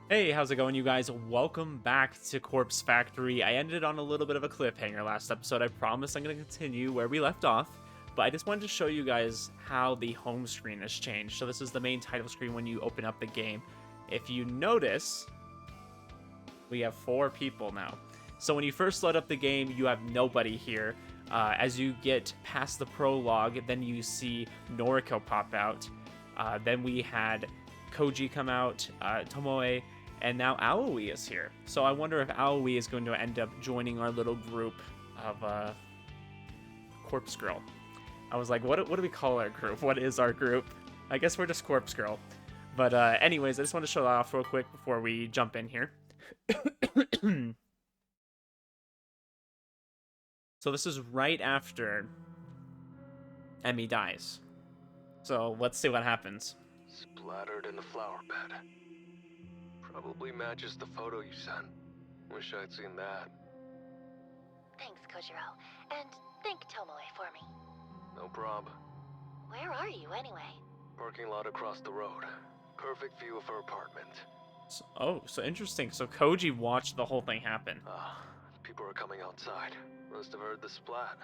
Hey, how's it going, you guys? Welcome back to Corpse Factory. I ended on a little bit of a cliffhanger last episode. I promise I'm going to continue where we left off, but I just wanted to show you guys how the home screen has changed. So this is the main title screen when you open up the game. If you notice, we have 4 people now. So when you first load up the game, you have nobody here. As you get past the prologue, then you see Noriko pop out. Then we had Koji come out, Tomoe, and now Aoi is here. So I wonder if Aoi is going to end up joining our little group of Corpse Girl. I was like, what do we call our group? What is our group? I guess we're just Corpse Girl. But anyways, I just want to show that off real quick before we jump in here. So this is right after Emi dies. So let's see what happens. Splattered in the flower bed. Probably matches the photo you sent. Wish I'd seen that. Thanks, Kojiro. And thank Tomoe for me. No prob. Where are you, anyway? Parking lot across the road. Perfect view of her apartment. So interesting. So Koji watched the whole thing happen. People are coming outside. Must have heard the splat.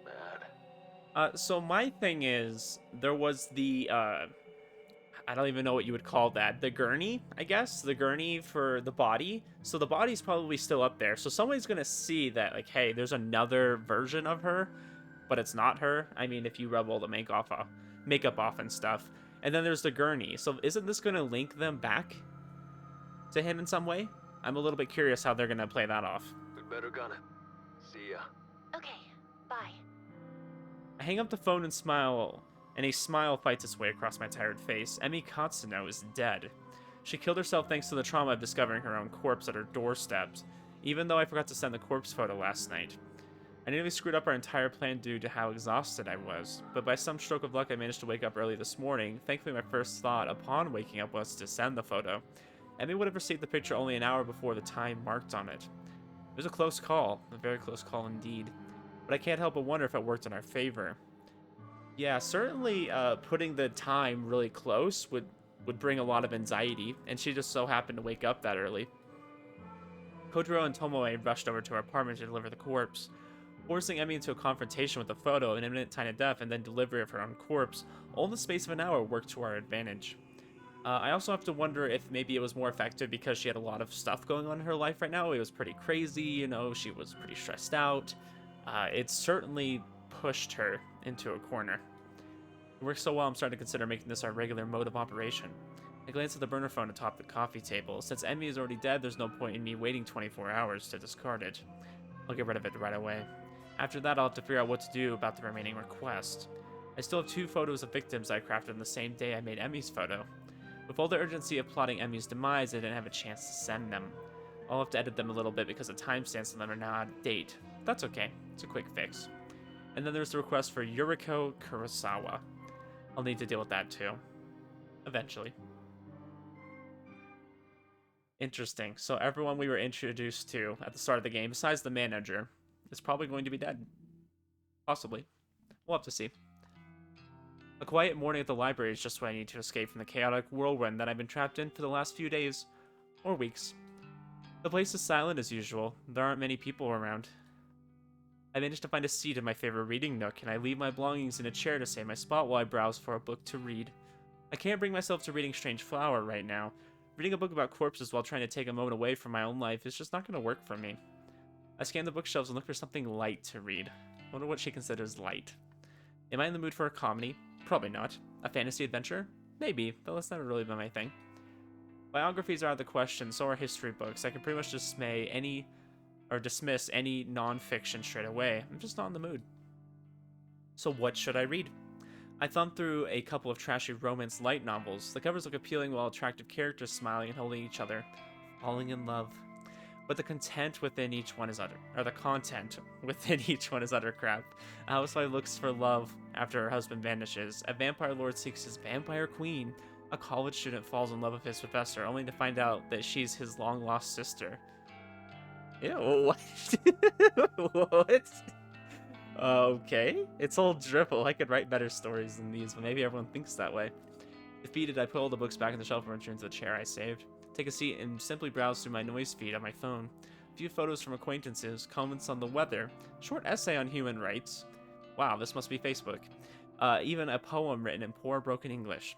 Bad. So my thing is, there was the, I don't even know what you would call that. The gurney, I guess? The gurney for the body. So the body's probably still up there. So somebody's going to see that, like, hey, there's another version of her, but it's not her. I mean, if you rub all the makeup off and stuff. And then there's the gurney. So isn't this going to link them back to him in some way? I'm a little bit curious how they're going to play that off. We'd better gun it. See ya. Okay, bye. I hang up the phone and smile, and a smile fights its way across my tired face. Emi Katsuno is dead. She killed herself thanks to the trauma of discovering her own corpse at her doorstep, even though I forgot to send the corpse photo last night. I nearly screwed up our entire plan due to how exhausted I was, but by some stroke of luck I managed to wake up early this morning. Thankfully, my first thought upon waking up was to send the photo. Emi would have received the picture only an hour before the time marked on it. It was a close call, a very close call indeed. But I can't help but wonder if it worked in our favor. Yeah, certainly putting the time really close would bring a lot of anxiety, and she just so happened to wake up that early. Kojiro and Tomoe rushed over to our apartment to deliver the corpse. Forcing Emi into a confrontation with the photo, an imminent time of death, and then delivery of her own corpse, all in the space of an hour worked to our advantage. I also have to wonder if maybe it was more effective because she had a lot of stuff going on in her life right now. It was pretty crazy, you know, she was pretty stressed out. It certainly pushed her into a corner. It works so well, I'm starting to consider making this our regular mode of operation. I glance at the burner phone atop the coffee table. Since Emi is already dead, there's no point in me waiting 24 hours to discard it. I'll get rid of it right away. After that, I'll have to figure out what to do about the remaining request. I still have 2 photos of victims I crafted on the same day I made Emi's photo. With all the urgency of plotting Emi's demise, I didn't have a chance to send them. I'll have to edit them a little bit because the timestamps on them are now out of date. That's okay. It's a quick fix. And then there's the request for Yuriko Kurosawa. I'll need to deal with that too. Eventually. Interesting. So everyone we were introduced to at the start of the game, besides the manager, is probably going to be dead. Possibly. We'll have to see. A quiet morning at the library is just what I need to escape from the chaotic whirlwind that I've been trapped in for the last few days. Or weeks. The place is silent as usual. There aren't many people around. I managed to find a seat in my favorite reading nook, and I leave my belongings in a chair to save my spot while I browse for a book to read. I can't bring myself to reading Strange Flower right now. Reading a book about corpses while trying to take a moment away from my own life is just not going to work for me. I scan the bookshelves and look for something light to read. I wonder what she considers light. Am I in the mood for a comedy? Probably not. A fantasy adventure? Maybe, though that's never really been my thing. Biographies are out of the question, so are history books. I can pretty much dismiss any non-fiction straight away. I'm just not in the mood. So what should I read? I thumbed through a couple of trashy romance light novels. The covers look appealing while attractive characters smiling and holding each other, falling in love. But the content within each one is the content within each one is utter crap. A housewife looks for love after her husband vanishes. A vampire lord seeks his vampire queen. A college student falls in love with his professor, only to find out that she's his long-lost sister. Ew, what? What? Okay. It's all dribble. I could write better stories than these, but maybe everyone thinks that way. Defeated, I put all the books back in the shelf and returned to the chair I saved. take a seat, and simply browse through my noise feed on my phone. A few photos from acquaintances, comments on the weather, short essay on human rights. Wow, this must be Facebook. Even a poem written in poor broken English.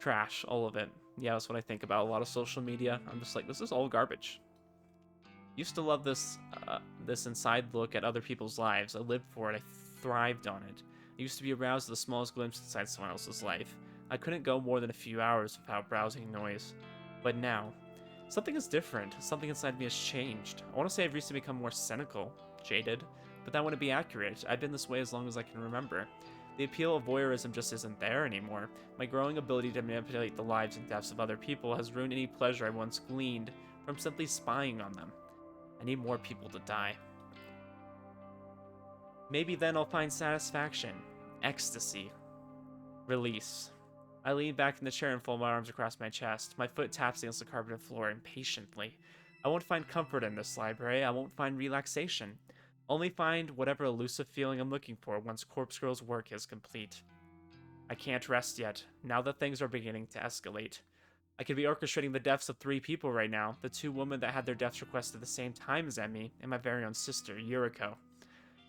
Trash, all of it. Yeah, that's what I think about a lot of social media. I'm just like, this is all garbage. Used to love this inside look at other people's lives. I lived for it. I thrived on it. I used to be aroused at the smallest glimpse inside someone else's life. I couldn't go more than a few hours without browsing noise. But now, something is different. Something inside me has changed. I want to say I've recently become more cynical, jaded, but that wouldn't be accurate. I've been this way as long as I can remember. The appeal of voyeurism just isn't there anymore. My growing ability to manipulate the lives and deaths of other people has ruined any pleasure I once gleaned from simply spying on them. I need more people to die. Maybe then I'll find satisfaction, ecstasy, release. I lean back in the chair and fold my arms across my chest. My foot taps against the carpeted floor impatiently. I won't find comfort in this library. I won't find relaxation. Only find whatever elusive feeling I'm looking for once Corpse Girl's work is complete. I can't rest yet, now that things are beginning to escalate. I could be orchestrating the deaths of 3 people right now, the 2 women that had their deaths requested at the same time as Emi, and my very own sister, Yuriko.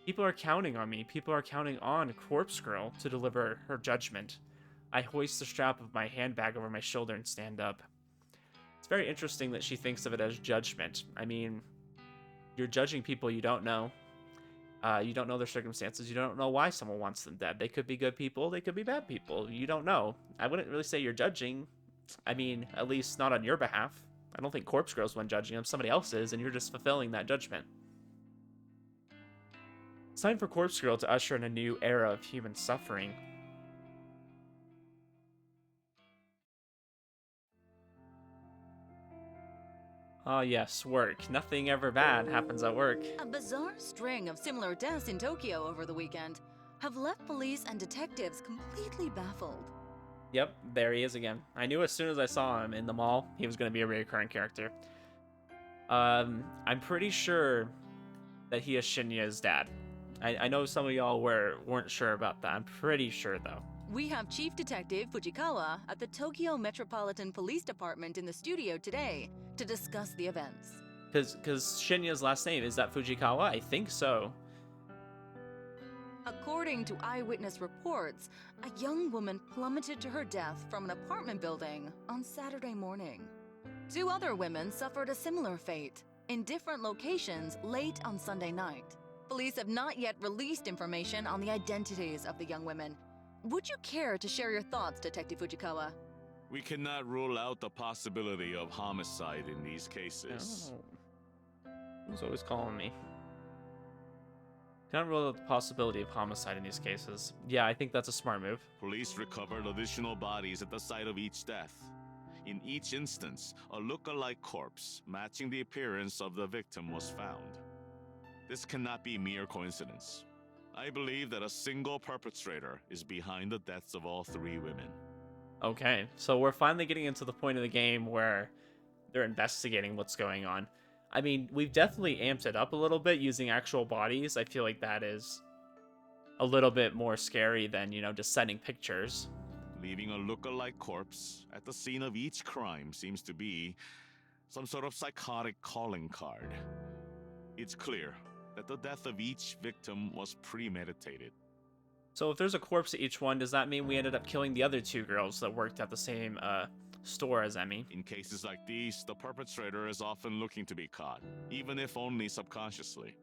People are counting on me. People are counting on Corpse Girl to deliver her judgment. I hoist the strap of my handbag over my shoulder and stand up. It's very interesting that she thinks of it as judgment. I mean, you're judging people you don't know. You don't know their circumstances. You don't know why someone wants them dead. They could be good people. They could be bad people. You don't know. I wouldn't really say you're judging. I mean, at least not on your behalf. I don't think Corpse Girl's one judging him. Somebody else is, and you're just fulfilling that judgment. It's time for Corpse Girl to usher in a new era of human suffering. Ah, yes, work. Nothing ever bad happens at work. A bizarre string of similar deaths in Tokyo over the weekend have left police and detectives completely baffled. Yep, there he is again. I knew as soon as I saw him in the mall, he was going to be a recurring character. I'm pretty sure that he is Shinya's dad. I know some of y'all weren't sure about that. I'm pretty sure, though. We have Chief Detective Fujikawa at the Tokyo Metropolitan Police Department in the studio today to discuss the events. Because Shinya's last name, is that Fujikawa? I think so. According to eyewitness reports, a young woman plummeted to her death from an apartment building on Saturday morning. 2 other women suffered a similar fate in different locations late on Sunday night. Police have not yet released information on the identities of the young women. Would you care to share your thoughts, Detective Fujikawa? We cannot rule out the possibility of homicide in these cases. Oh. Who's always calling me? Can't rule out the possibility of homicide in these cases. Yeah, I think that's a smart move. Police recovered additional bodies at the site of each death. In each instance, a look-alike corpse matching the appearance of the victim was found. This cannot be mere coincidence. I believe that a single perpetrator is behind the deaths of all 3 women. Okay, so we're finally getting into the point of the game where they're investigating what's going on. I mean, we've definitely amped it up a little bit using actual bodies. I feel like that is a little bit more scary than, just sending pictures. Leaving a look-alike corpse at the scene of each crime seems to be some sort of psychotic calling card. It's clear that the death of each victim was premeditated. So if there's a corpse at each one, does that mean we ended up killing the other 2 girls that worked at the same store as Emi? In cases like these, the perpetrator is often looking to be caught, even if only subconsciously.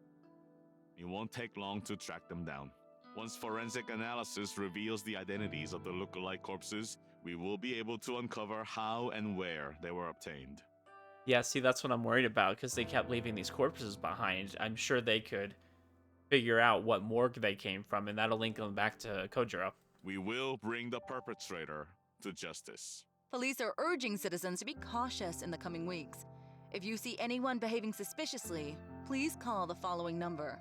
It won't take long to track them down. Once forensic analysis reveals the identities of the look-alike corpses, we will be able to uncover how and where they were obtained. Yeah, see, that's what I'm worried about, because they kept leaving these corpses behind. I'm sure they could figure out what morgue they came from, and that'll link them back to Kojiro. We will bring the perpetrator to justice. Police are urging citizens to be cautious in the coming weeks. If you see anyone behaving suspiciously, please call the following number.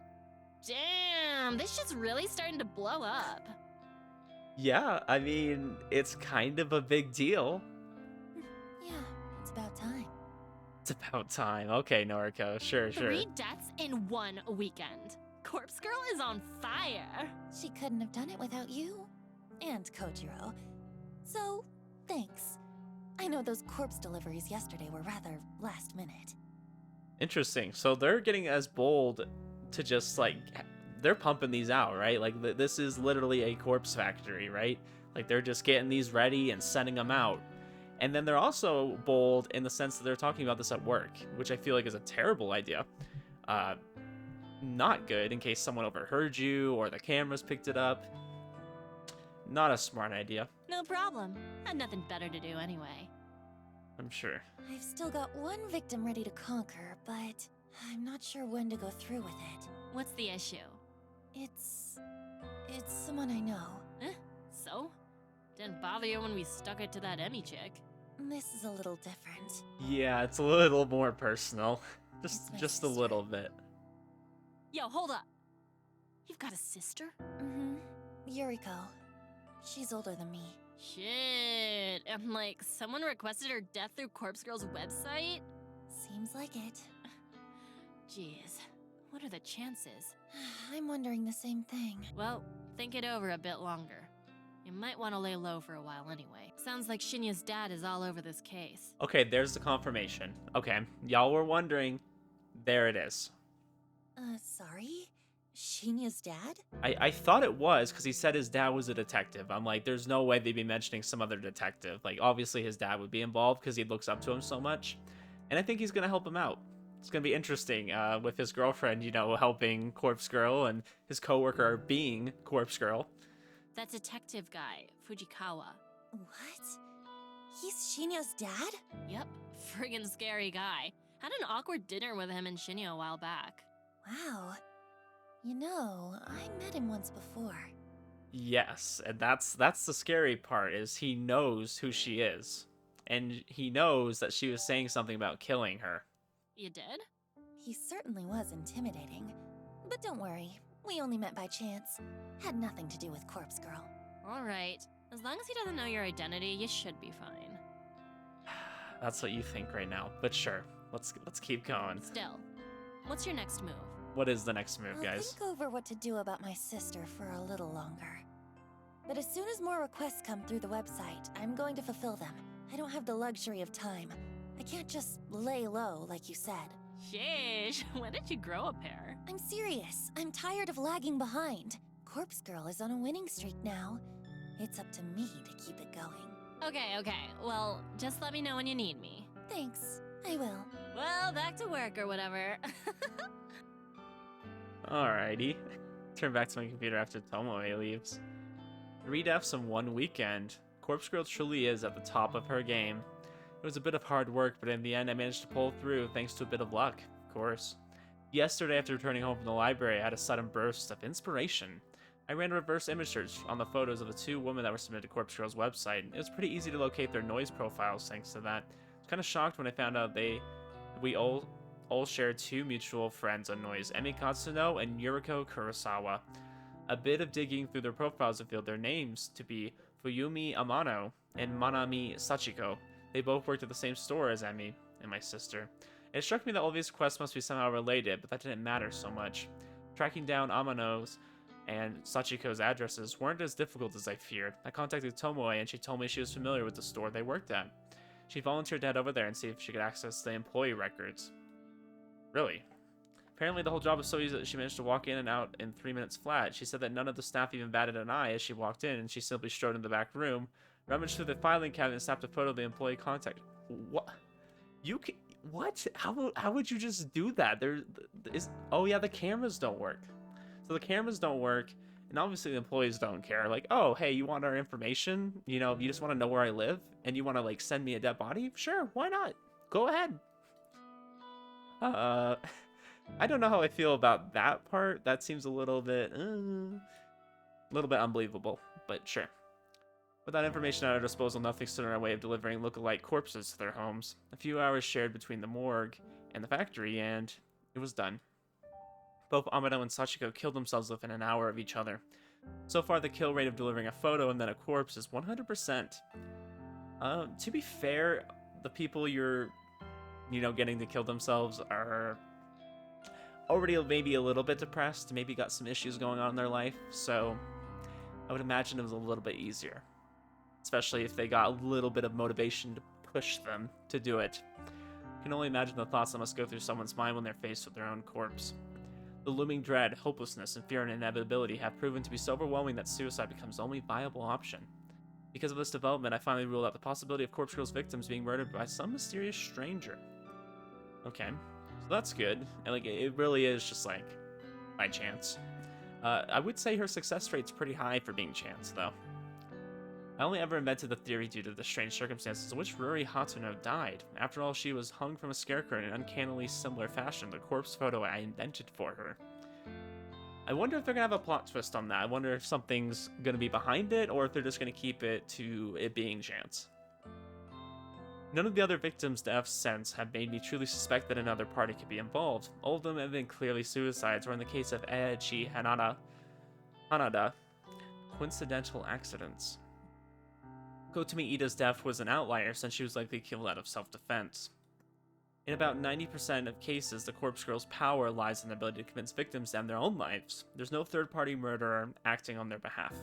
Damn, this shit's really starting to blow up. Yeah, I mean, it's kind of a big deal. Yeah, it's about time. It's about time. Okay, Noriko, sure. 3 deaths in 1 weekend. Corpse Girl is on fire. She couldn't have done it without you and Kojiro. So, thanks. I know those corpse deliveries yesterday were rather last minute. Interesting. So they're getting as bold to just like they're pumping these out, right? Like this is literally a corpse factory, right? Like they're just getting these ready and sending them out. And then they're also bold in the sense that they're talking about this at work, which I feel like is a terrible idea. Not good in case someone overheard you or the cameras picked it up. Not a smart idea, No problem. Had nothing better to do anyway. I'm sure. I've still got one victim ready to conquer, but I'm not sure when to go through with it. What's the issue? It's someone I know. So? Didn't bother you when we stuck it to that Emi chick. This is a little different. Yeah, it's a little more personal. It's my Just a sister. little bit. Yo, hold up. You've got a sister? Mm-hmm. Yuriko. She's older than me. Shit. And like, someone requested her death through Corpse Girl's website? Seems like it. Jeez. What are the chances? I'm wondering the same thing. Well, think it over a bit longer. You might want to lay low for a while anyway. Sounds like Shinya's dad is all over this case. Okay, there's the confirmation. Okay, y'all were wondering. There it is. Sorry? Shinya's dad? I thought it was because he said his dad was a detective. I'm like, there's no way they'd be mentioning some other detective. Like, obviously his dad would be involved because he looks up to him so much. And I think he's going to help him out. It's going to be interesting with his girlfriend, you know, helping Corpse Girl and his coworker being Corpse Girl. That detective guy, Fujikawa. What? He's Shinya's dad? Yep, friggin' scary guy. Had an awkward dinner with him and Shinya a while back. Wow. You know, I met him once before. Yes, and that's the scary part is he knows who she is. And he knows that she was saying something about killing her. You did? He certainly was intimidating. But don't worry, we only met by chance. Had nothing to do with Corpse Girl. Alright. As long as he doesn't know your identity, you should be fine. That's what you think right now, but sure. Let's keep going. Still, what's your next move? What is the next move, I'll guys? think over what to do about my sister for a little longer. But as soon as more requests come through the website, I'm going to fulfill them. I don't have the luxury of time. I can't just lay low like you said. Sheesh, when did you grow a pair? I'm serious. I'm tired of lagging behind. Corpse Girl is on a winning streak now. It's up to me to keep it going. Okay. Well, just let me know when you need me. Thanks. I will. Well, back to work or whatever. Alrighty. Turn back to my computer after Tomoe leaves. 3 deaths in 1 weekend. Corpse Girl truly is at the top of her game. It was a bit of hard work, but in the end I managed to pull through thanks to a bit of luck, of course. Yesterday after returning home from the library, I had a sudden burst of inspiration. I ran a reverse image search on the photos of the 2 women that were submitted to Corpse Girl's website. It was pretty easy to locate their noise profiles thanks to that. I was kind of shocked when I found out we all shared 2 mutual friends on noise, Emi Katsuno and Yuriko Kurosawa. A bit of digging through their profiles revealed their names to be Fuyumi Amano and Manami Sachiko. They both worked at the same store as Emi and my sister. It struck me that all these quests must be somehow related, but that didn't matter so much. Tracking down Amano's and Sachiko's addresses weren't as difficult as I feared. I contacted Tomoe and she told me she was familiar with the store they worked at. She volunteered to head over there and see if she could access the employee records. Really? Apparently the whole job was so easy that she managed to walk in and out in 3 minutes flat. She said that none of the staff even batted an eye as she walked in, and she simply strode in the back room, rummaged through the filing cabinet, and snapped a photo of the employee contact. What? You can... What? How would you just do that? Oh yeah, the cameras don't work. So the cameras don't work, and obviously the employees don't care. Like, oh, hey, you want our information? You know, you just want to know where I live, and you want to, like, send me a dead body? Sure, why not? Go ahead. I don't know how I feel about that part. That seems a little bit unbelievable, but sure. With that information at our disposal, nothing stood in our way of delivering look-alike corpses to their homes. A few hours shared between the morgue and the factory, and it was done. Both Amado and Sachiko killed themselves within an hour of each other. So far, the kill rate of delivering a photo and then a corpse is 100%. To be fair, the people you're, getting to kill themselves are already maybe a little bit depressed, maybe got some issues going on in their life, so I would imagine it was a little bit easier. Especially if they got a little bit of motivation to push them to do it. I can only imagine the thoughts that must go through someone's mind when they're faced with their own corpse. The looming dread, hopelessness, and fear and inevitability have proven to be so overwhelming that suicide becomes the only viable option. Because of this development, I finally ruled out the possibility of Corpse Girl's victims being murdered by some mysterious stranger. Okay, so that's good. And like, it really is just like by chance. I would say her success rate's pretty high for being chance, though. I only ever invented the theory due to the strange circumstances in which Ruri Hatsuno died. After all, she was hung from a scarecrow in an uncannily similar fashion to the corpse photo I invented for her. I wonder if they're gonna have a plot twist on that. I wonder if something's gonna be behind it, or if they're just gonna keep it to it being chance. None of the other victims' deaths since have made me truly suspect that another party could be involved. All of them have been clearly suicides, or in the case of Eiichi Hanada, coincidental accidents. Kotami Ida's death was an outlier since she was likely killed out of self-defense. In about 90% of cases, the corpse girl's power lies in the ability to convince victims to end their own lives. There's no third-party murderer acting on their behalf,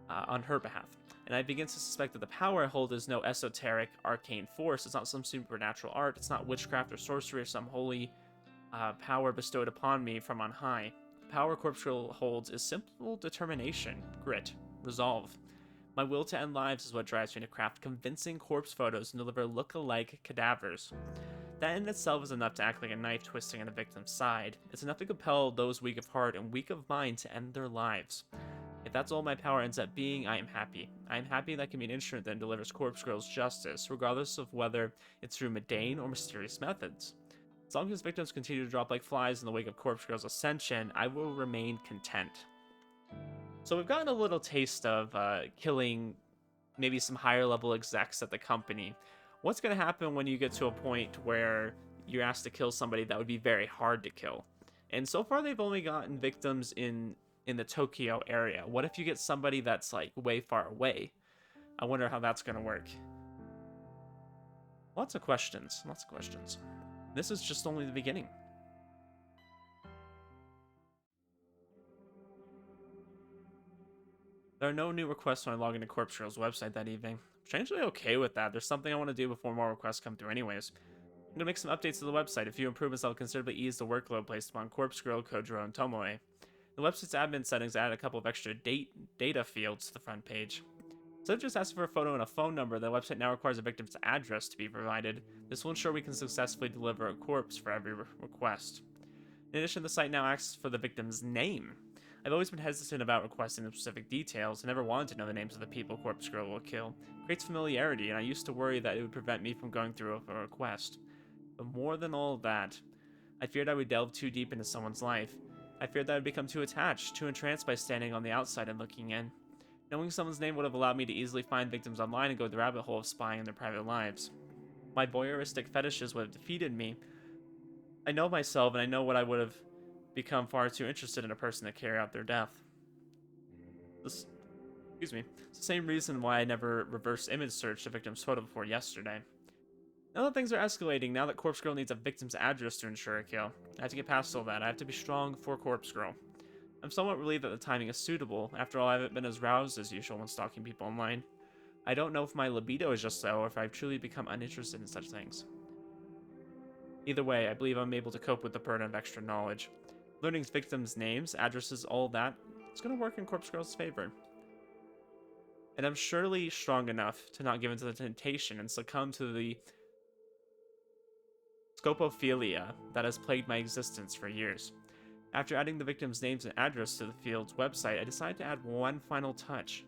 on her behalf. And I begin to suspect that the power I hold is no esoteric, arcane force. It's not some supernatural art. It's not witchcraft or sorcery or some holy power bestowed upon me from on high. The power corpse girl holds is simple determination, grit, resolve. My will to end lives is what drives me to craft convincing corpse photos and deliver look-alike cadavers. That in itself is enough to act like a knife twisting on a victim's side. It's enough to compel those weak of heart and weak of mind to end their lives. If that's all my power ends up being, I am happy. I am happy that can be an instrument that delivers corpse girls justice, regardless of whether it's through mundane or mysterious methods. As long as victims continue to drop like flies in the wake of corpse girl's ascension, I will remain content. So we've gotten a little taste of killing maybe some higher level execs at the company. What's going to happen when you get to a point where you're asked to kill somebody that would be very hard to kill? And so far they've only gotten victims in the Tokyo area. What if you get somebody that's like way far away? I wonder how that's going to work. Lots of questions. This is just only the beginning. There are no new requests when I log into Corpse Girl's website that evening. I'm strangely okay with that. There's something I want to do before more requests come through anyways. I'm going to make some updates to the website, a few improvements that will considerably ease the workload placed upon Corpse Girl, Kojiro, and Tomoe. The website's admin settings added a couple of extra data fields to the front page. Instead of just asking for a photo and a phone number, the website now requires a victim's address to be provided. This will ensure we can successfully deliver a corpse for every request. In addition, the site now asks for the victim's name. I've always been hesitant about requesting the specific details. I never wanted to know the names of the people Corpse Girl will kill. It creates familiarity, and I used to worry that it would prevent me from going through a request. But more than all of that, I feared I would delve too deep into someone's life. I feared that I would become too attached, too entranced by standing on the outside and looking in. Knowing someone's name would have allowed me to easily find victims online and go the rabbit hole of spying on their private lives. My voyeuristic fetishes would have defeated me. I know myself, and I know what I would have become far too interested in a person to carry out their death. It's the same reason why I never reverse image searched a victim's photo before yesterday. Now that things are escalating, now that Corpse Girl needs a victim's address to ensure a kill, I have to get past all that. I have to be strong for Corpse Girl. I'm somewhat relieved that the timing is suitable. After all, I haven't been as roused as usual when stalking people online. I don't know if my libido is just so, or if I've truly become uninterested in such things. Either way, I believe I'm able to cope with the burden of extra knowledge. Learning victims' names, addresses, all that, it's going to work in Corpse Girl's favor. And I'm surely strong enough to not give in to the temptation and succumb to the scopophilia that has plagued my existence for years. After adding the victim's names and address to the field's website, I decided to add one final touch.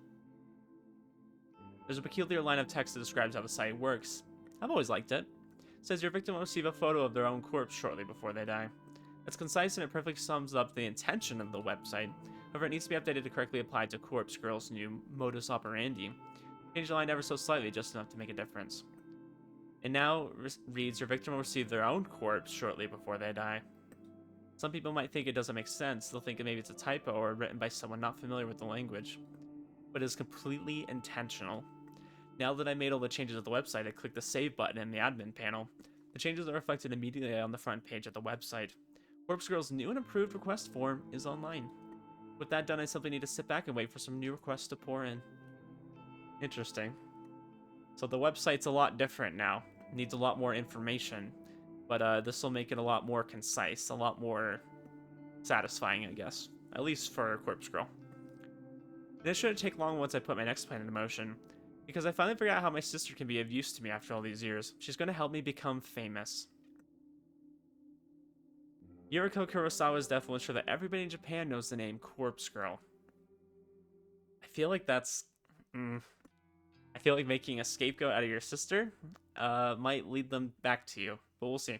There's a peculiar line of text that describes how the site works. I've always liked it. It says your victim will receive a photo of their own corpse shortly before they die. It's concise and it perfectly sums up the intention of the website. However, it needs to be updated to correctly apply to Corpse Girl's new modus operandi. Change the line ever so slightly, just enough to make a difference. It now reads, your victim will receive their own corpse shortly before they die. Some people might think it doesn't make sense. They'll think maybe it's a typo or written by someone not familiar with the language. But it is completely intentional. Now that I made all the changes to the website, I click the save button in the admin panel. The changes are reflected immediately on the front page of the website. Corpse Girl's new and improved request form is online. With that done, I simply need to sit back and wait for some new requests to pour in. Interesting. So the website's a lot different now. It needs a lot more information. But this will make it a lot more concise, a lot more satisfying, I guess. At least for Corpse Girl. And it shouldn't take long once I put my next plan into motion, because I finally figured out how my sister can be of use to me after all these years. She's going to help me become famous. Yuriko Kurosawa's death will ensure that everybody in Japan knows the name Corpse Girl. I feel like that's... I feel like making a scapegoat out of your sister might lead them back to you, but we'll see.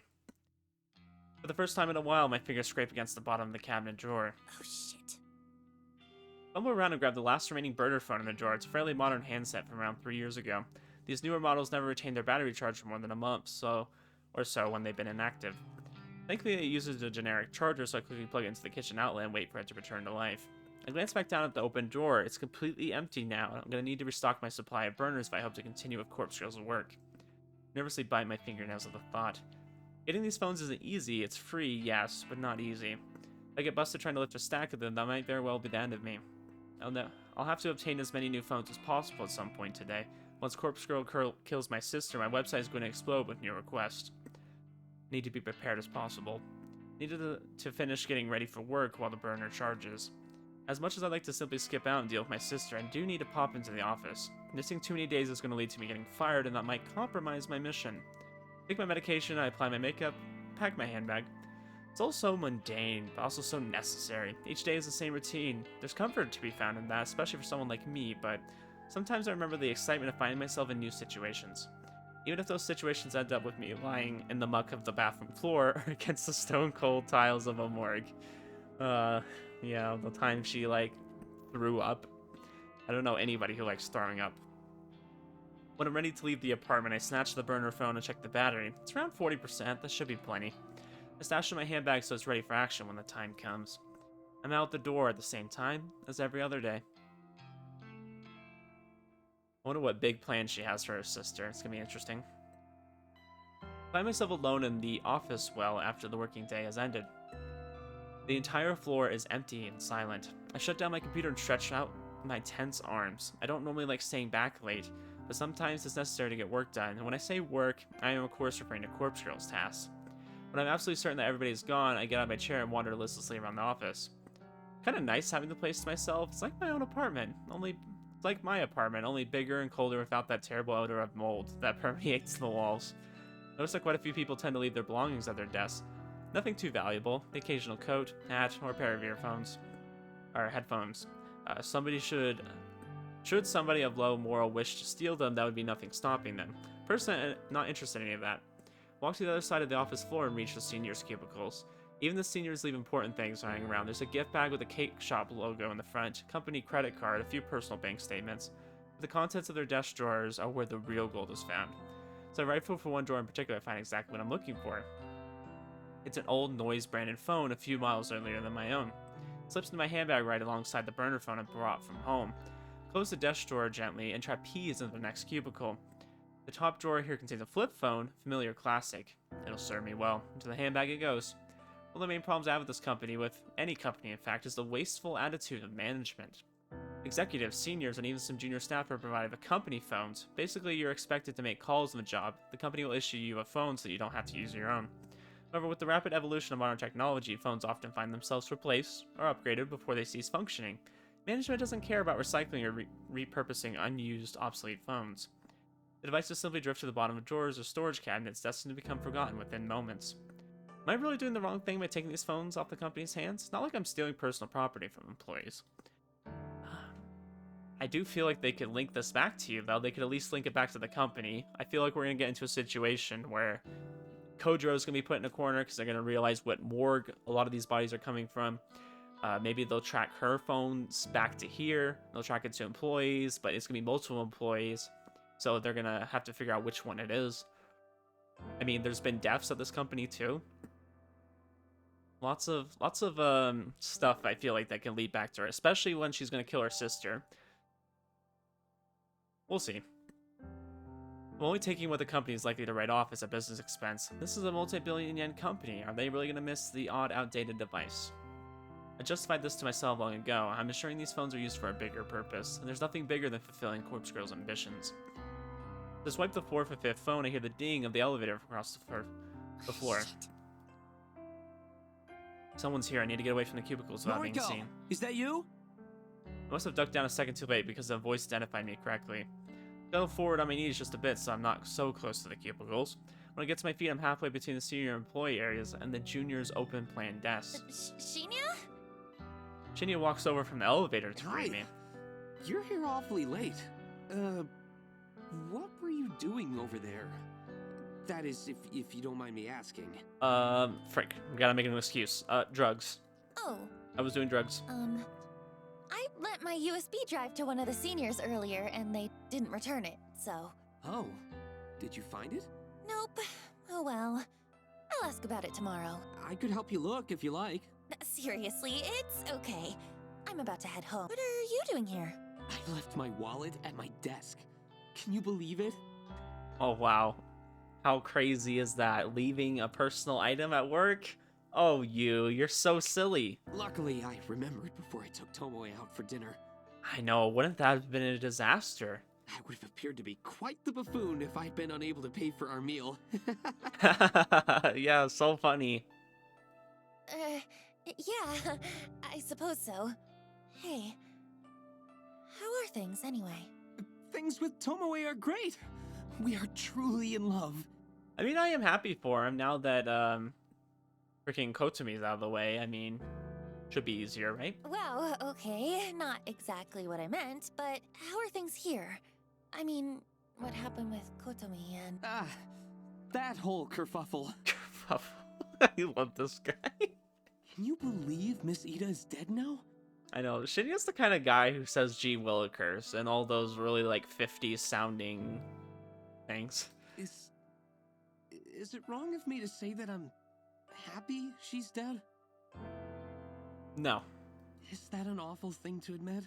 For the first time in a while, my fingers scrape against the bottom of the cabinet drawer. Oh, shit. Fumble around and grab the last remaining burner phone in the drawer. It's a fairly modern handset from around 3 years ago. These newer models never retain their battery charge for more than a month, or so when they've been inactive. Thankfully, it uses a generic charger, so I quickly plug it into the kitchen outlet and wait for it to return to life. I glance back down at the open drawer. It's completely empty now, and I'm going to need to restock my supply of burners if I hope to continue with Corpse Girl's work. I nervously bite my fingernails at the thought. Getting these phones isn't easy. It's free, yes, but not easy. If I get busted trying to lift a stack of them, that might very well be the end of me. I'll have to obtain as many new phones as possible at some point today. Once Corpse Girl kills my sister, my website is going to explode with new requests. Need to be prepared as possible. Needed to finish getting ready for work while the burner charges. As much as I'd like to simply skip out and deal with my sister, I do need to pop into the office. Missing too many days is going to lead to me getting fired, and that might compromise my mission. Take my medication, I apply my makeup, pack my handbag. It's all so mundane, but also so necessary. Each day is the same routine. There's comfort to be found in that, especially for someone like me, but sometimes I remember the excitement of finding myself in new situations. Even if those situations end up with me lying in the muck of the bathroom floor or against the stone-cold tiles of a morgue. Yeah, the time she, threw up. I don't know anybody who likes throwing up. When I'm ready to leave the apartment, I snatch the burner phone and check the battery. It's around 40%, that should be plenty. I stash it in my handbag so it's ready for action when the time comes. I'm out the door at the same time as every other day. I wonder what big plans she has for her sister. It's gonna be interesting. I find myself alone in the office well after the working day has ended. The entire floor is empty and silent. I shut down my computer and stretch out my tense arms. I don't normally like staying back late, but sometimes it's necessary to get work done. And when I say work, I am of course referring to Corpse Girl's tasks. When I'm absolutely certain that everybody's gone, I get out of my chair and wander listlessly around the office. Kind of nice having the place to myself. It's like my own apartment, it's like my apartment, only bigger and colder without that terrible odor of mold that permeates the walls. Notice that quite a few people tend to leave their belongings at their desks. Nothing too valuable, the occasional coat, hat, or a pair of earphones. Or headphones. Should somebody of low moral wish to steal them, that would be nothing stopping them. Personally, I'm not interested in any of that. Walk to the other side of the office floor and reach the seniors' cubicles. Even the seniors leave important things lying around. There's a gift bag with a cake shop logo in the front, company credit card, a few personal bank statements. The contents of their desk drawers are where the real gold is found. So I rifle for one drawer in particular to find exactly what I'm looking for. It's an old noise-branded phone a few miles earlier than my own. It slips into my handbag right alongside the burner phone I brought from home. Close the desk drawer gently and trapeze into the next cubicle. The top drawer here contains a flip phone, familiar classic. It'll serve me well. Into the handbag it goes. One of the main problems I have with this company, with any company in fact, is the wasteful attitude of management. Executives, seniors, and even some junior staff are provided with company phones. Basically, you're expected to make calls on the job. The company will issue you a phone so you don't have to use your own. However, with the rapid evolution of modern technology, phones often find themselves replaced or upgraded before they cease functioning. Management doesn't care about recycling or repurposing unused, obsolete phones. The devices simply drift to the bottom of drawers or storage cabinets, destined to become forgotten within moments. Am I really doing the wrong thing by taking these phones off the company's hands? It's not like I'm stealing personal property from employees. I do feel like they could link this back to you, though. They could at least link it back to the company. I feel like we're going to get into a situation where Kojiro's going to be put in a corner because they're going to realize what morgue a lot of these bodies are coming from. Maybe they'll track her phones back to here. They'll track it to employees, but it's going to be multiple employees. So they're going to have to figure out which one it is. I mean, there's been deaths at this company too. Lots of stuff I feel like that can lead back to her, especially when she's going to kill her sister. We'll see. I'm only taking what the company is likely to write off as a business expense. This is a multi-billion yen company. Are they really going to miss the odd, outdated device? I justified this to myself long ago. I'm assuring these phones are used for a bigger purpose, and there's nothing bigger than fulfilling Corpse Girl's ambitions. To swipe the 4th or 5th phone, I hear the ding of the elevator across the floor. Shit. Someone's here. I need to get away from the cubicles without being Noriko, seen. is that you? I must have ducked down a second too late because the voice identified me correctly. Fell forward on my knees just a bit, so I'm not so close to the cubicles. When I get to my feet, I'm halfway between the senior employee areas and the junior's open plan desk. Shinya? Shinya walks over from the elevator to greet me. You're here awfully late. What were you doing over there? That is, if you don't mind me asking. Frick. Gotta make an excuse. Drugs. Oh, I was doing drugs. I lent my USB drive to one of the seniors earlier, and they didn't return it, so... Oh, did you find it? Nope. Oh well. I'll ask about it tomorrow. I could help you look if you like. Seriously, it's okay. I'm about to head home. What are you doing here? I left my wallet at my desk. Can you believe it? Oh, wow. How crazy is that? Leaving a personal item at work? Oh, you're so silly. Luckily, I remembered before I took Tomoe out for dinner. I know, wouldn't that have been a disaster? I would have appeared to be quite the buffoon if I'd been unable to pay for our meal. Yeah, so funny. Yeah, I suppose so. Hey, how are things anyway? Things with Tomoe are great. We are truly in love. I mean, I am happy for him now that, freaking Kotomi's out of the way. I mean, should be easier, right? Well, okay, not exactly what I meant, but how are things here? I mean, what happened with Kotomi and... Ah, that whole kerfuffle. I love this guy. Can you believe Miss Ida is dead now? I know, Shinya's the kind of guy who says gee willikers and all those really, like, 50s sounding things. Is it wrong of me to say that I'm happy she's dead? No. Is that an awful thing to admit?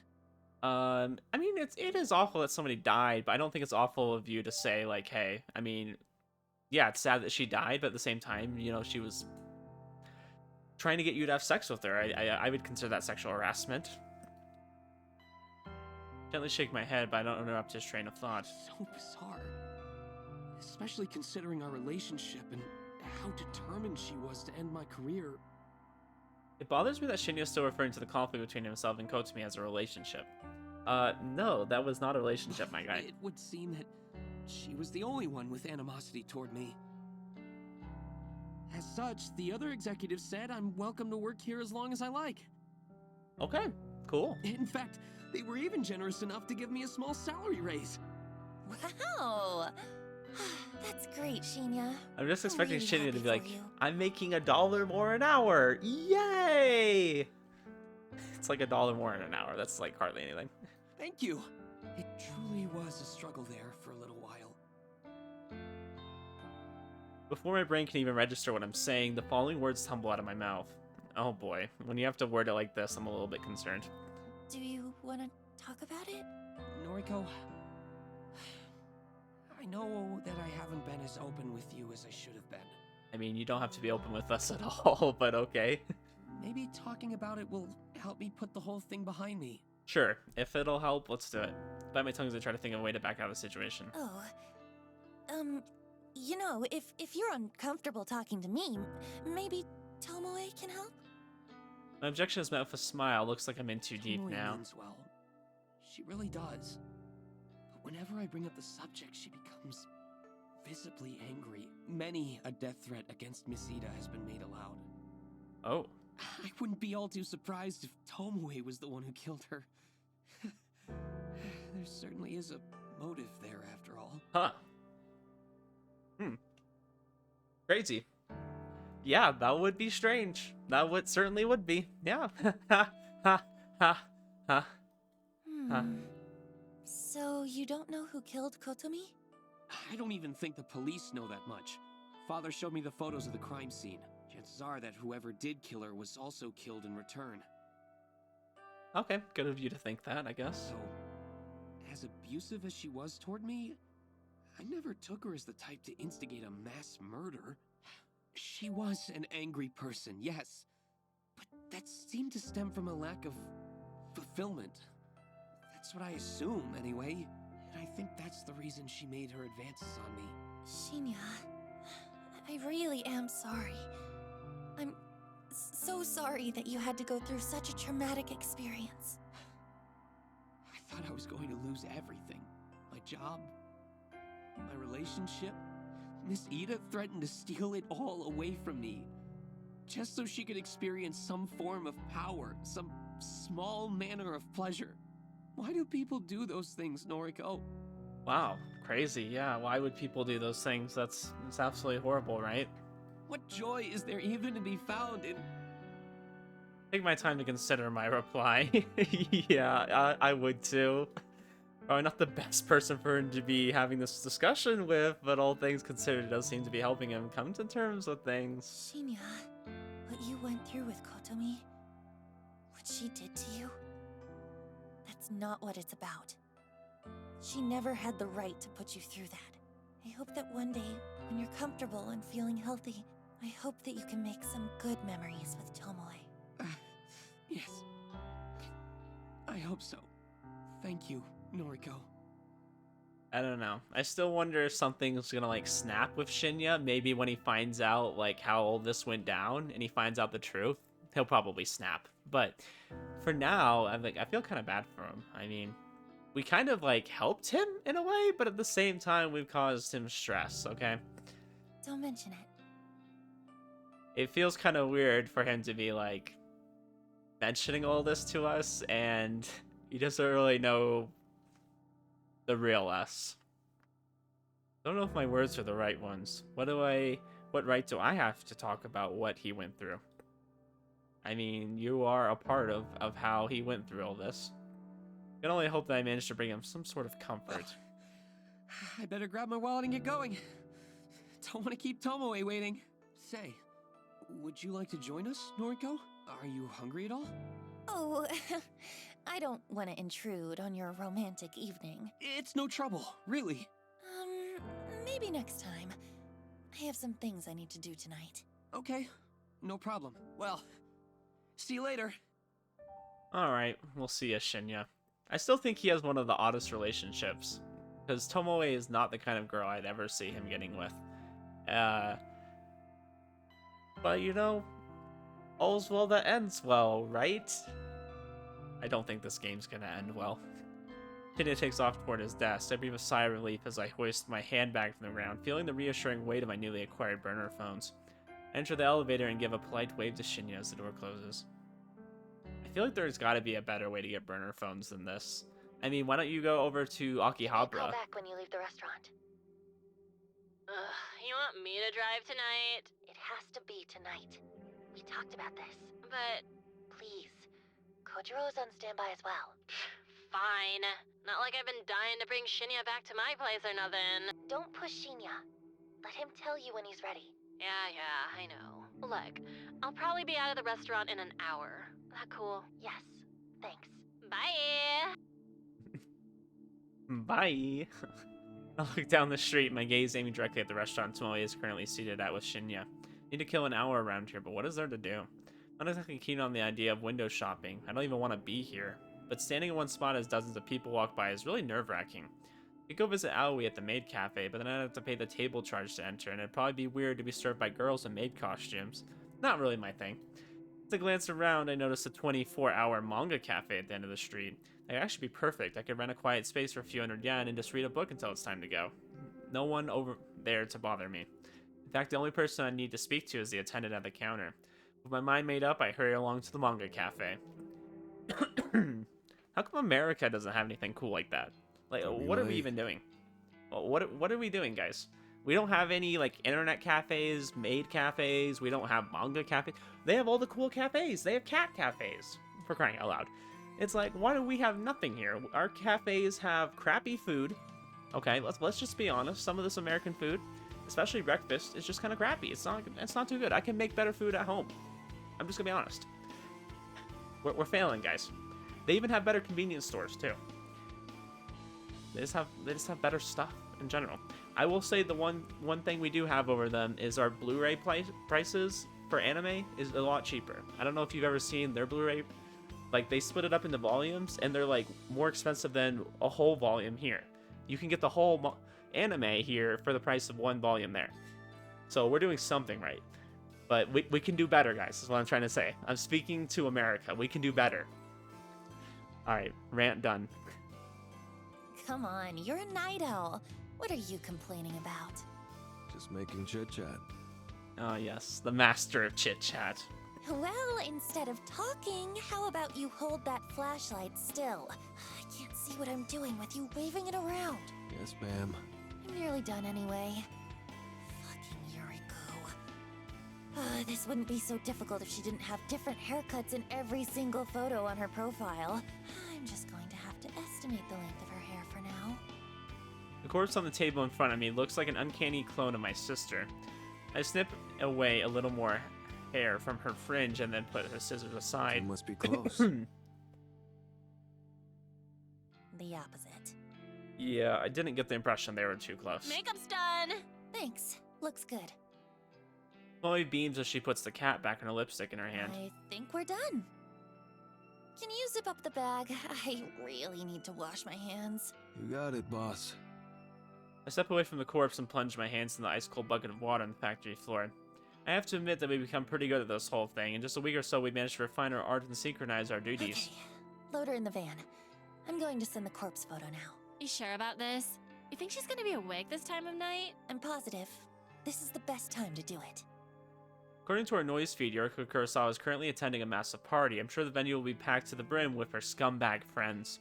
I mean, it is awful that somebody died, but I don't think it's awful of you to say, like, hey, I mean, yeah, it's sad that she died, but at the same time, you know, she was trying to get you to have sex with her. I would consider that sexual harassment. Gently shake my head, but I don't interrupt his train of thought. So bizarre. Especially considering our relationship and how determined she was to end my career. It bothers me that Shinya is still referring to the conflict between himself and Kotomi as a relationship. No, that was not a relationship, my guy. It would seem that she was the only one with animosity toward me. As such, the other executives said I'm welcome to work here as long as I like. Okay, cool. In fact, they were even generous enough to give me a small salary raise. Wow! That's great, Shinya. I'm just I'm expecting really Shinya to happy be like, for you. I'm making $1 more an hour. Yay! It's like $1 more in an hour. That's like hardly anything. Thank you. It truly was a struggle there for a little while. Before my brain can even register what I'm saying, the following words tumble out of my mouth. Oh boy, when you have to word it like this, I'm a little bit concerned. Do you want to talk about it? Noriko, I know that I haven't been as open with you as I should have been. I mean, you don't have to be open with us at all, but okay. Maybe talking about it will help me put the whole thing behind me. Sure, if it'll help, let's do it. Bite my tongue as I try to think of a way to back out of the situation. Oh, you know, if you're uncomfortable talking to me, maybe Tomoe can help? My objection is met with a smile. Looks like I'm in too deep Tomoe now. means well. She really does. But whenever I bring up the subject, she becomes visibly angry. Many a death threat against Miss Ida has been made aloud. Oh. I wouldn't be all too surprised if Tomoe was the one who killed her. There certainly is a motive there, after all. Huh. Crazy. Yeah, that would be strange. That would certainly would be. Yeah. Ha ha ha ha. Huh. So you don't know who killed Kotomi? I don't even think the police know that much. Father showed me the photos of the crime scene. Chances are that whoever did kill her was also killed in return. Okay, good of you to think that, I guess. So, as abusive as she was toward me, I never took her as the type to instigate a mass murder. She was an angry person, yes, but that seemed to stem from a lack of fulfillment. That's what I assume, anyway. And I think that's the reason she made her advances on me. Shinya, I really am sorry. I'm so sorry that you had to go through such a traumatic experience. I thought I was going to lose everything. My job, my relationship. Miss Ida threatened to steal it all away from me. Just so she could experience some form of power, some small manner of pleasure. Why do people do those things, Noriko? Wow, crazy. Yeah, why would people do those things? It's absolutely horrible, right? What joy is there even to be found in... Take my time to consider my reply. Yeah, I would too. Probably not the best person for him to be having this discussion with, but all things considered, it does seem to be helping him come to terms with things. Shinya, what you went through with Kotomi, what she did to you, that's not what it's about. She never had the right to put you through that. I hope that one day, when you're comfortable and feeling healthy, I hope that you can make some good memories with Tomoe. Yes. I hope so. Thank you, Noriko. I don't know. I still wonder if something's gonna like snap with Shinya. Maybe when he finds out like how all this went down and he finds out the truth, he'll probably snap. But for now, I feel kind of bad for him. I mean, we kind of like helped him in a way, but at the same time, we've caused him stress. Okay. Don't mention it. It feels kind of weird for him to be like mentioning all this to us, and he doesn't really know the real us. I don't know if my words are the right ones. What right do I have to talk about what he went through? I mean, you are a part of how he went through all this. I can only hope that I managed to bring him some sort of comfort. I better grab my wallet and get going. Don't want to keep Tomoe waiting. Say, would you like to join us, Noriko? Are you hungry at all? Oh, I don't want to intrude on your romantic evening. It's no trouble, really. Maybe next time. I have some things I need to do tonight. Okay, no problem. Well, see you later. Alright, we'll see ya, Shinya. I still think he has one of the oddest relationships, because Tomoe is not the kind of girl I'd ever see him getting with. But you know, all's well that ends well, right? I don't think this game's gonna end well. Shinya takes off toward his desk. I breathe a sigh of relief as I hoist my handbag from the ground, feeling the reassuring weight of my newly acquired burner phones. I enter the elevator and give a polite wave to Shinya as the door closes. I feel like there's gotta be a better way to get burner phones than this. I mean, why don't you go over to Call Akihabara? back when you leave the restaurant. You want me to drive tonight? It has to be tonight. We talked about this. But Please. Kojiro is on standby as well. fine. Not like I've been dying to bring Shinya back to my place or nothing. Don't push Shinya. Let him tell you when he's ready. Yeah, I know. Look, I'll probably be out of the restaurant in an hour. That cool? Yes. Thanks. Bye! Bye. I look down the street, my gaze aiming directly at the restaurant Tomoe is currently seated at with Shinya. Need to kill an hour around here, but what is there to do? Not exactly keen on the idea of window shopping. I don't even want to be here. But standing in one spot as dozens of people walk by is really nerve-wracking. I could go visit Aoi at the maid cafe, but then I'd have to pay the table charge to enter, and it'd probably be weird to be served by girls in maid costumes. Not really my thing. As I glance around, I notice a 24-hour manga cafe at the end of the street. That could actually be perfect. I could rent a quiet space for a few hundred yen and just read a book until it's time to go. No one over there to bother me. In fact, the only person I need to speak to is the attendant at the counter. With my mind made up, I hurry along to the manga cafe. How come America doesn't have anything cool like that? Like, what are we even doing? Well, what are we doing, guys? We don't have any, like, internet cafes, maid cafes. We don't have manga cafes. They have all the cool cafes. They have cat cafes, for crying out loud. It's like, why do we have nothing here? Our cafes have crappy food. Okay, let's just be honest. Some of this American food, especially breakfast, is just kind of crappy. It's not too good. I can make better food at home. I'm just gonna be honest. We're failing, guys. They even have better convenience stores too. They just have better stuff in general. I will say the one thing we do have over them is our Blu-ray prices for anime is a lot cheaper. I don't know if you've ever seen their Blu-ray. Like, they split it up into volumes, and they're like more expensive than a whole volume here. You can get the whole anime here for the price of one volume there. So we're doing something right. But we can do better, guys, is what I'm trying to say. I'm speaking to America. We can do better. Alright, rant done. Come on, you're a night owl. What are you complaining about? Just making chit-chat. Oh yes, the master of chit-chat. Well, instead of talking, how about you hold that flashlight still? I can't see what I'm doing with you waving it around. Yes, ma'am. I'm nearly done anyway. Fucking Yuriko. This wouldn't be so difficult if she didn't have different haircuts in every single photo on her profile. I'm just going to have to estimate the length of her hair for now. The corpse on the table in front of me looks like an uncanny clone of my sister. I snip away a little more hair from her fringe and then put her scissors aside. You must be close. The opposite. Yeah, I didn't get the impression they were too close. Makeup's done. Thanks. Looks good. Chloe beams as she puts the cat back in her lipstick in her hand. I think we're done. Can you zip up the bag? I really need to wash my hands. You got it, boss. I step away from the corpse and plunge my hands in the ice-cold bucket of water on the factory floor. I have to admit that we've become pretty good at this whole thing. In just a week or so, we managed to refine our art and synchronize our duties. Okay, load her in the van. I'm going to send the corpse photo now. You sure about this? You think she's gonna be awake this time of night? I'm positive. This is the best time to do it. According to our noise feed, Yuriko Kurosawa is currently attending a massive party. I'm sure the venue will be packed to the brim with her scumbag friends.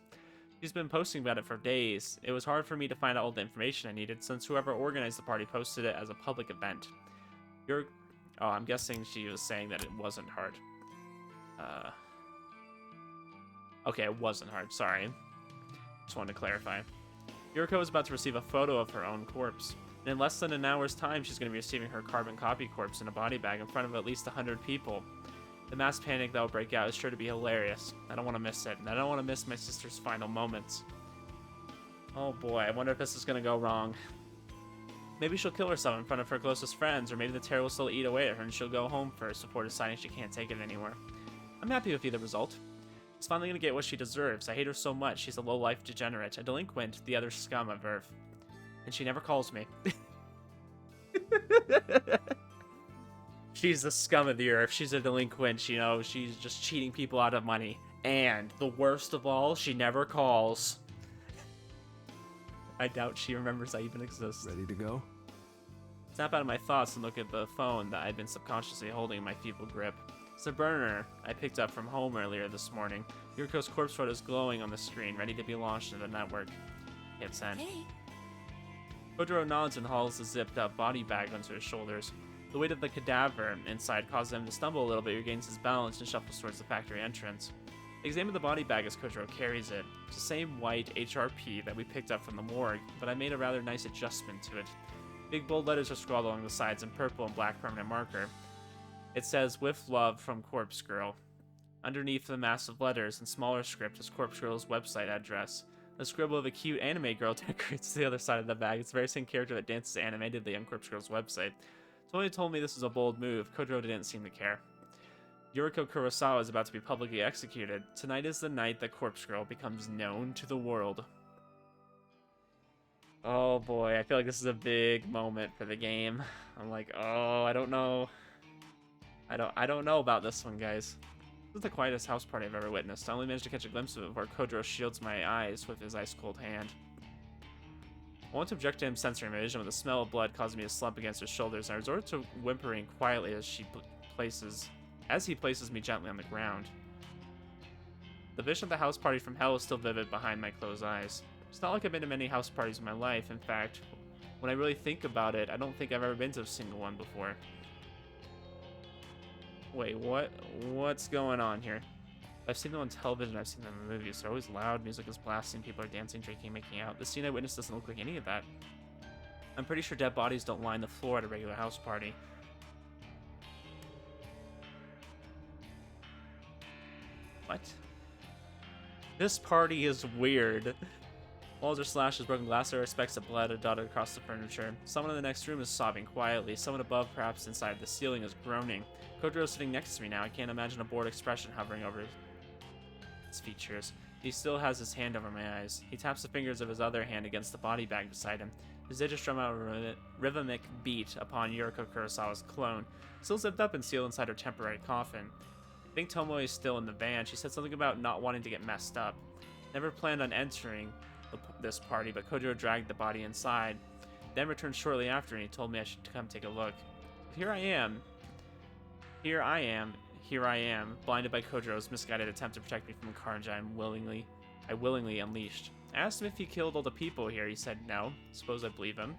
She's been posting about it for days. It was hard for me to find out all the information I needed, since whoever organized the party posted it as a public event. Oh, I'm guessing she was saying that it wasn't hard. Okay, it wasn't hard, sorry. Just wanted to clarify. Yuriko is about to receive a photo of her own corpse. And in less than an hour's time, she's going to be receiving her carbon copy corpse in a body bag in front of at least 100 people. The mass panic that will break out is sure to be hilarious. I don't want to miss it, and I don't want to miss my sister's final moments. Oh boy, I wonder if this is going to go wrong. Maybe she'll kill herself in front of her closest friends, or maybe the terror will still eat away at her and she'll go home first before deciding she can't take it anymore. I'm happy with either result. She's finally going to get what she deserves. I hate her so much. She's a low-life degenerate, a delinquent, the other scum of Earth. And she never calls me. She's the scum of the earth. She's a delinquent, you know. She's just cheating people out of money. And the worst of all, she never calls. I doubt she remembers I even exist. Ready to go? Snap out of my thoughts and look at the phone that I'd been subconsciously holding in my feeble grip. It's a burner I picked up from home earlier this morning. Yuriko's corpse photo is glowing on the screen, ready to be launched into the network. Hit send. Okay. Kojiro nods and hauls the zipped-up body bag onto his shoulders. The weight of the cadaver inside causes him to stumble a little bit, regains his balance, and shuffles towards the factory entrance. I examine the body bag as Kojiro carries it. It's the same white HRP that we picked up from the morgue, but I made a rather nice adjustment to it. Big bold letters are scrawled along the sides in purple and black permanent marker. It says, "With love from Corpse Girl." Underneath the massive letters, in smaller script, is Corpse Girl's website address. The scribble of a cute anime girl decorates the other side of the bag. It's the very same character that dances animatedly on Corpse Girl's website. Tony told me this was a bold move. Kojiro didn't seem to care. Yuriko Kurosawa is about to be publicly executed. Tonight is the night that Corpse Girl becomes known to the world. Oh boy, I feel like this is a big moment for the game. I'm like, oh, I don't know. I don't know about this one, guys. This is the quietest house party I've ever witnessed. I only managed to catch a glimpse of it before Kojiro shields my eyes with his ice-cold hand. I want to object to him censoring my vision, but the smell of blood caused me to slump against his shoulders, and I resorted to whimpering quietly as he places me gently on the ground. The vision of the house party from hell is still vivid behind my closed eyes. It's not like I've been to many house parties in my life. In fact, when I really think about it, I don't think I've ever been to a single one before. Wait, what's going on here? I've seen them on television, I've seen them in movies. They're always loud, music is blasting, people are dancing, drinking, making out. The scene I witnessed doesn't look like any of that. I'm pretty sure dead bodies don't line the floor at a regular house party. What? This party is weird. Walls are slashed with broken glass. There are specks of blood dotted across the furniture. Someone in the next room is sobbing quietly. Someone above, perhaps inside the ceiling, is groaning. Kojiro's sitting next to me now. I can't imagine a bored expression hovering over its features. He still has his hand over my eyes. He taps the fingers of his other hand against the body bag beside him. His digits drum out a rhythmic beat upon Yuriko Kurosawa's clone, still zipped up and sealed inside her temporary coffin. I think Tomoe is still in the van. She said something about not wanting to get messed up. Never planned on entering this party, but Kojiro dragged the body inside, then returned shortly after and he told me I should come take a look. Here I am, blinded by Kojiro's misguided attempt to protect me from carnage I willingly unleashed. I asked him if he killed all the people here. He said no. Suppose I believe him.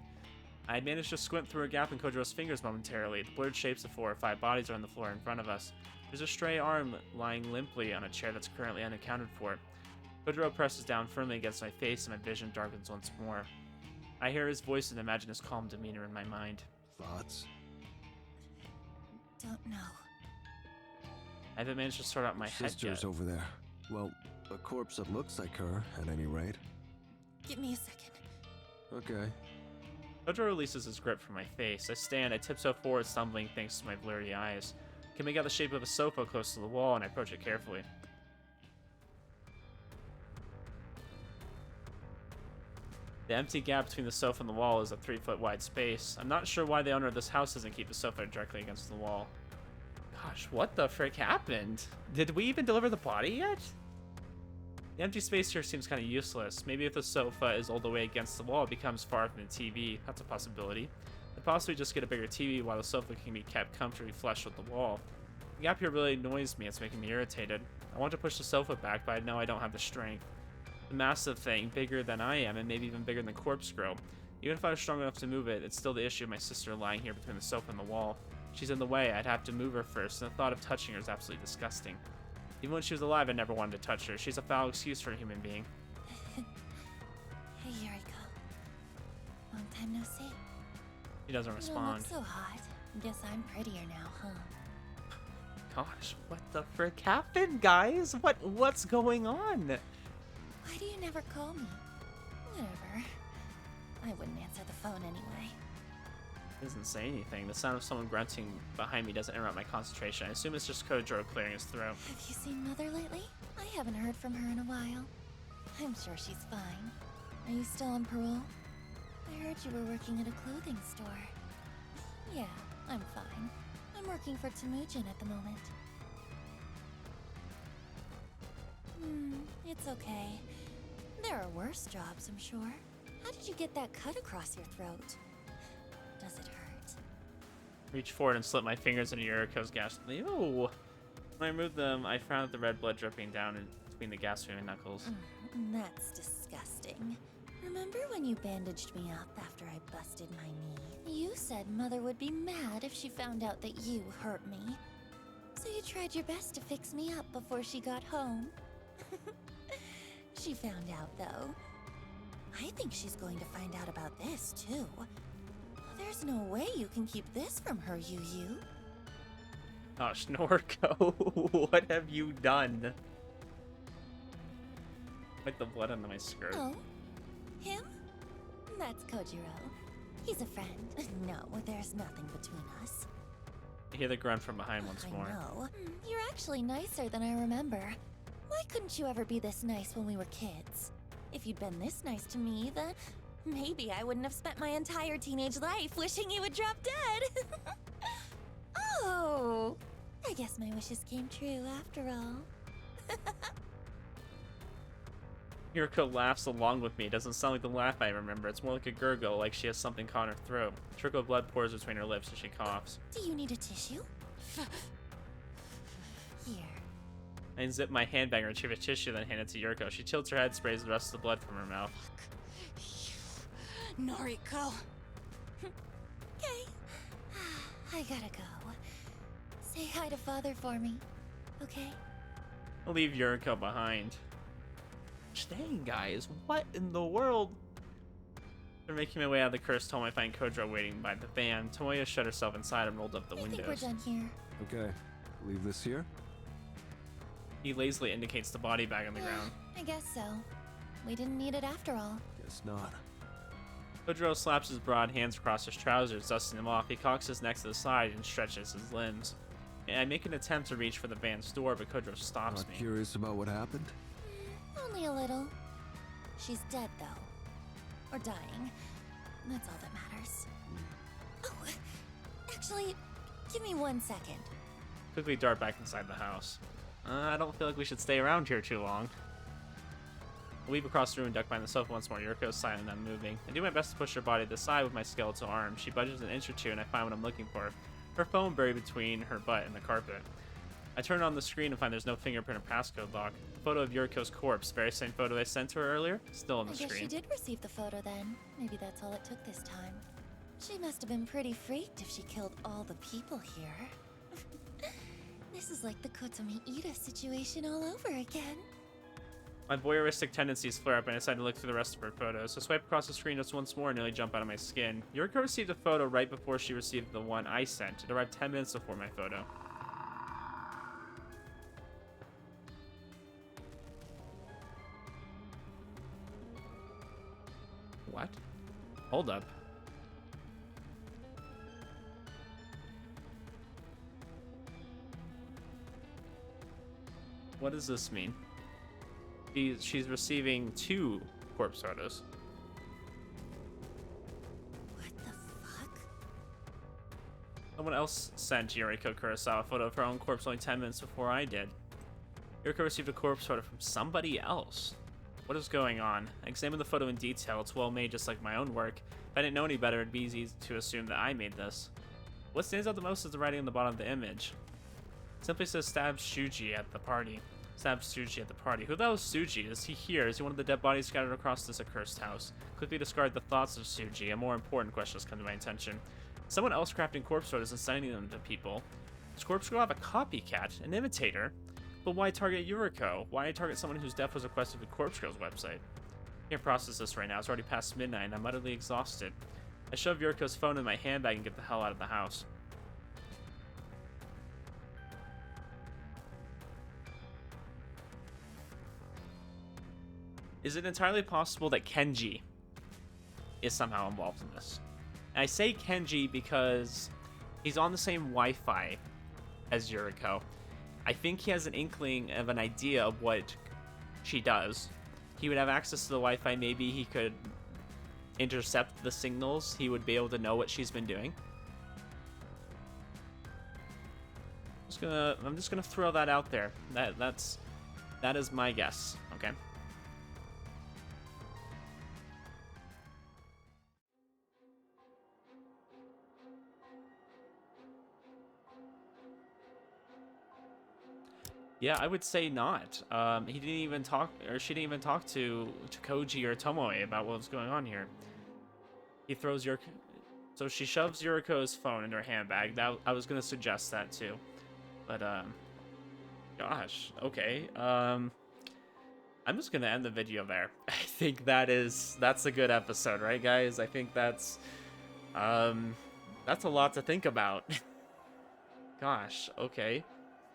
I had managed to squint through a gap in Kojiro's fingers momentarily. The blurred shapes of 4 or 5 bodies are on the floor in front of us. There's a stray arm lying limply on a chair that's currently unaccounted for. Kojiro presses down firmly against my face and my vision darkens once more. I hear his voice and imagine his calm demeanor in my mind. Thoughts? Don't know. I haven't managed to sort out my head Sister's yet. over there. Well, a corpse that looks like her, at any rate. Give me a second. Okay. Kojiro releases his grip from my face. I stand, I tiptoe forward, stumbling thanks to my blurry eyes. I can make out the shape of a sofa close to the wall, and I approach it carefully. The empty gap between the sofa and the wall is a 3-foot wide space. I'm not sure why the owner of this house doesn't keep the sofa directly against the wall. Gosh, what the frick happened? Did we even deliver the body yet? The empty space here seems kind of useless. Maybe if the sofa is all the way against the wall, it becomes far from the TV. That's a possibility. I'd possibly just get a bigger TV while the sofa can be kept comfortably flush with the wall. The gap here really annoys me. It's making me irritated. I want to push the sofa back, but I know I don't have the strength. The massive thing, bigger than I am, and maybe even bigger than Corpse Girl. Even if I was strong enough to move it, it's still the issue of my sister lying here between the sofa and the wall. She's in the way. I'd have to move her first, and the thought of touching her is absolutely disgusting. Even when she was alive, I never wanted to touch her. She's a foul excuse for a human being. Hey, Yuriko. Long time no see. She doesn't You respond. don't look so hot. Guess I'm prettier now, huh? Gosh, what the frick happened, guys? What's going on? Why do you never call me? Whatever. I wouldn't answer the phone anyway. He doesn't say anything. The sound of someone grunting behind me doesn't interrupt my concentration. I assume it's just Kojiro clearing his throat. Have you seen Mother lately? I haven't heard from her in a while. I'm sure she's fine. Are you still on parole? I heard you were working at a clothing store. Yeah, I'm fine. I'm working for Temujin at the moment. It's okay. There are worse jobs, I'm sure. How did you get that cut across your throat? Does it hurt? Reach forward and slip my fingers into Yuriko's gas. Ew. When I removed them, I found the red blood dripping down in between the gas between my knuckles. That's disgusting. Remember when you bandaged me up after I busted my knee? You said Mother would be mad if she found out that you hurt me. So you tried your best to fix me up before she got home. She found out, though. I think she's going to find out about this, too. There's no way you can keep this from her, Yu. Gosh, Noriko, what have you done? Like the blood under my skirt. Oh? Him? That's Kojiro. He's a friend. No, there's nothing between us. I hear the grunt from behind once more. I know. You're actually nicer than I remember. Why couldn't you ever be this nice when we were kids? If you'd been this nice to me, then maybe I wouldn't have spent my entire teenage life wishing you would drop dead. Oh, I guess my wishes came true after all. Yuriko laughs along with me. It doesn't sound like the laugh I remember. It's more like a gurgle, like she has something caught in her throat. A trickle of blood pours between her lips as she coughs. Do you need a tissue? Here. I unzip my handbag and retrieve a tissue, then hand it to Yuriko. She tilts her head, sprays the rest of the blood from her mouth. Noriko. Okay. I gotta go. Say hi to Father for me, okay? I'll leave Yuriko behind. Dang, guys, what in the world? After making my way out of the cursed home, I find Kojiro waiting by the van. Tomoya shut herself inside and rolled up the I windows. think we're done here. Okay. Leave this here? He lazily indicates the body bag on the ground. I guess so. We didn't need it after all. Guess not. Kojiro slaps his broad hands across his trousers, dusting them off. He cocks his neck to the side and stretches his limbs. I make an attempt to reach for the van's door, but Kojiro stops Not me. curious about what happened? Only a little. She's dead, though. Or dying. That's all that matters. Oh, actually, give me 1 second. Quickly dart back inside the house. I don't feel like we should stay around here too long. I weave across the room and duck behind the sofa once more. Yuriko is silent and unmoving. I do my best to push her body to the side with my skeletal arm. She budges an inch or two and I find what I'm looking for. Her phone buried between her butt and the carpet. I turn on the screen and find there's no fingerprint or passcode lock. The photo of Yuriko's corpse, very same photo I sent to her earlier, still on the I guess screen. she did receive the photo then. Maybe that's all it took this time. She must have been pretty freaked if she killed all the people here. This is like the Kotomi Ida situation all over again. My voyeuristic tendencies flare up and I decide to look through the rest of her photos. I swipe across the screen just once more and nearly jump out of my skin. Yuriko received a photo right before she received the one I sent. It arrived 10 minutes before my photo. What? Hold up. What does this mean? She's receiving 2 corpse photos. What the fuck? Someone else sent Yuriko Kurosawa a photo of her own corpse only 10 minutes before I did. Yuriko received a corpse photo from somebody else. What is going on? I examined the photo in detail. It's well made, just like my own work. If I didn't know any better, it'd be easy to assume that I made this. What stands out the most is the writing on the bottom of the image. It simply says "Stab Shuji at the party." Stab Shuji at the party. Who the hell is Shuji? Is he here? Is he one of the dead bodies scattered across this accursed house? Quickly discard the thoughts of Shuji. A more important question has come to my attention. Someone else crafting corpse photos and sending them to people. Does Corpse Girl have a copycat? An imitator? But why target Yuriko? Why target someone whose death was requested with Corpse Girl's website? I can't process this right now. It's already past midnight and I'm utterly exhausted. I shove Yuriko's phone in my handbag and get the hell out of the house. Is it entirely possible that Kenji is somehow involved in this? And I say Kenji because he's on the same Wi-Fi as Yuriko. I think he has an inkling of an idea of what she does. He would have access to the Wi-Fi. Maybe he could intercept the signals. He would be able to know what she's been doing. I'm just gonna throw that out there. That is my guess. Okay. Yeah, I would say not. He didn't even talk, or she didn't even talk to Koji or Tomoe about what was going on here. He throws so she shoves Yuriko's phone in her handbag. I was gonna suggest that too, but gosh, okay. I'm just gonna end the video there. I think that's a good episode, right, guys? I think that's a lot to think about. Gosh, okay.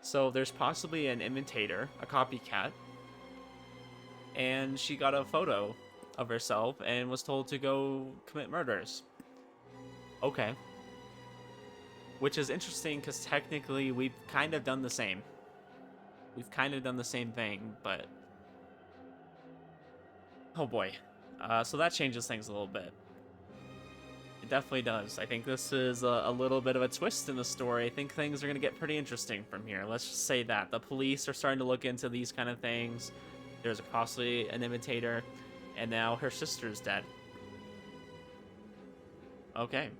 So there's possibly an imitator, a copycat, and she got a photo of herself and was told to go commit murders. Okay. Which is interesting because technically we've kind of done the same. We've kind of done the same thing, but... oh boy. So that changes things a little bit. It definitely does. I think this is a little bit of a twist in the story. I think things are going to get pretty interesting from here. Let's just say that. The police are starting to look into these kind of things. There's possibly an imitator. And now her sister's dead. Okay.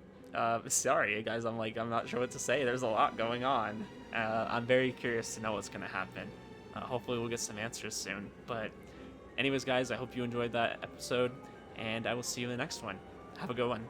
Sorry, guys. I'm not sure what to say. There's a lot going on. I'm very curious to know what's going to happen. Hopefully we'll get some answers soon. But anyways, guys, I hope you enjoyed that episode. And I will see you in the next one. Have a good one.